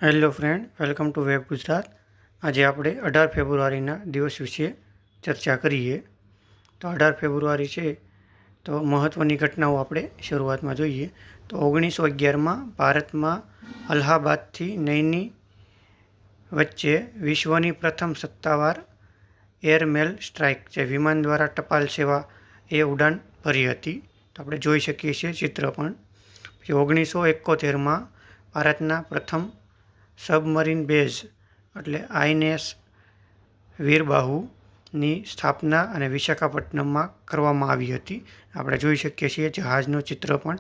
Hello friend, welcome to web Gujarat. આજે આપણે 18 ફેબ્રુઆરીના દિવસ વિશે ચર્ચા કરીએ. તો 18 ફેબ્રુઆરી છે તો મહત્ત્વની ઘટનાઓ આપણે શરૂઆતમાં જોઈએ. તો 1911માં ભારતમાં અલ્હાબાદથી નૈની વચ્ચે વિશ્વની પ્રથમ સત્તાવાર એરમેલ સ્ટ્રાઇક જે વિમાન દ્વારા ટપાલ સેવા એ ઉડાન ભરી હતી. તો આપણે જોઈ શકીએ છીએ ચિત્ર પણ. પછી 1971માં ભારતના પ્રથમ સબમરીન બેઝ એટલે આઈએનએસ વીરબાહુની સ્થાપના અને વિશાખાપટ્ટનમમાં કરવામાં આવી હતી. આપણે જોઈ શકીએ છીએ જહાજનું ચિત્ર પણ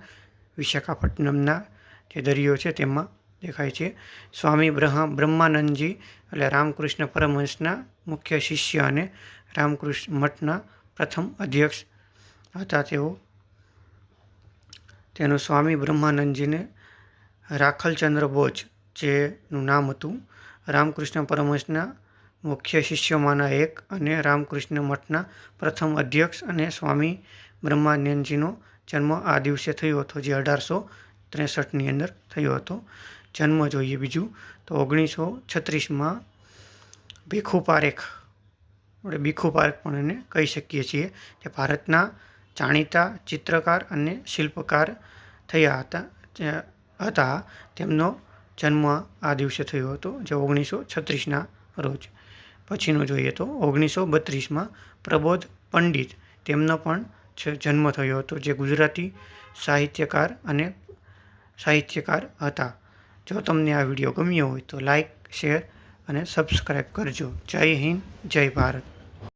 વિશાખાપટ્ટનમના જે દરિયો છે તેમાં દેખાય છે. સ્વામી બ્રહ્માનંદજી એટલે રામકૃષ્ણ પરમહંસના મુખ્ય શિષ્ય અને રામકૃષ્ણ મઠના પ્રથમ અધ્યક્ષ હતા. તેનું સ્વામી બ્રહ્માનંદજીને રાખલચંદ્ર બોઝ જેનું નામ હતું. રામકૃષ્ણ પરમહંસના મુખ્ય શિષ્યોમાંના એક અને રામકૃષ્ણ મઠના પ્રથમ અધ્યક્ષ અને સ્વામી બ્રહ્માનંદજીનો જન્મ આ દિવસે થયો હતો, જે 1863ની અંદર થયો હતો. જન્મ જોઈએ બીજું તો 1936માં ભીખુ પારેખ આપણે ભીખુ પારેખ પણ એને કહી શકીએ છીએ, જે ભારતના જાણીતા ચિત્રકાર અને શિલ્પકાર થયા હતા. તેમનો જન્મ આ દિવસે થયો હતો, જે 1936ના રોજ. પછીનું જોઈએ તો 1932માં પ્રબોધ પંડિત તેમનો પણ જન્મ થયો હતો, જે ગુજરાતી સાહિત્યકાર હતા. જો તમને આ વિડીયો ગમ્યો હોય તો લાઈક, શેર અને સબસ્ક્રાઈબ કરજો. જય હિન્દ, જય ભારત.